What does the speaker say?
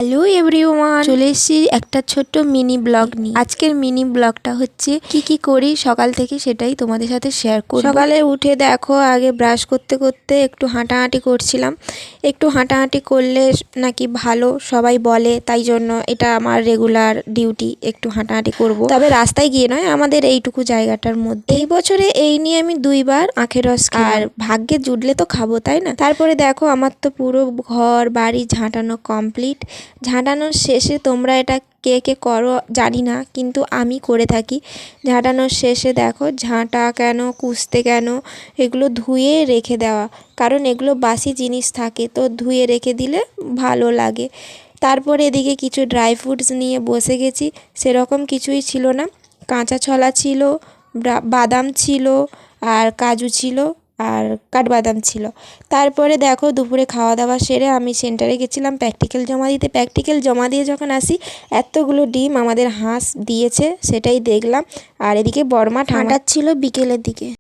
Hello everyone, চলে এসেছি একটা ছোট্ট মিনি ব্লগ নিয়ে। আজকের মিনি ব্লগটা হচ্ছে কি করি সকাল থেকে সেটাই তোমাদের সাথে শেয়ার করব। সকালে উঠে দেখো, আগে ব্রাশ করতে করতে একটু হাঁটাহাঁটি করছিলাম। একটু হাঁটাহাঁটি করলে নাকি ভালো সবাই বলে, তাই জন্য এটা আমার রেগুলার ডিউটি, একটু হাঁটাহাঁটি করব। তবে রাস্তায় গিয়ে নয়, আমাদের এইটুকু জায়গাটার মধ্যে। এই বছরে এই নিয়ে আমি 2বার আখের রস আর ভাগ্যে জুটলে তো খাবো, তাই না? তারপরে দেখো, আমার তো পুরো ঘর বাড়ি ঝাঁটানো কমপ্লিট। ঝাঁটানোর শেষে তোমরা এটা কে কে করো জানি না, কিন্তু আমি করে থাকি। ঝাঁটানোর শেষে দেখো, ঝাঁটা কেন, কুচতে কেন, এগুলো ধুয়ে রেখে দেওয়া, কারণ এগুলো বাসি জিনিস থাকে, তো ধুয়ে রেখে দিলে ভালো লাগে। তারপরে এদিকে কিছু ড্রাই ফ্রুটস নিয়ে বসে গেছি। সেরকম কিছুই ছিল না, কাঁচা ছোলা ছিল, বাদাম ছিল, আর কাজু ছিল, আর কাঠবাদাম ছিল। তারপরে দেখো, দুপুরে খাওয়া দাওয়া সেরে আমি সেন্টারে গেছিলাম প্র্যাকটিক্যাল জমা দিতে। প্র্যাকটিক্যাল জমা দিয়ে যখন আসি, এতগুলো ডিম আমাদের হাঁস দিয়েছে, সেটাই দেখলাম। আর এদিকে বড়মা ঠান্ডাচ্ছিল বিকেলের দিকে।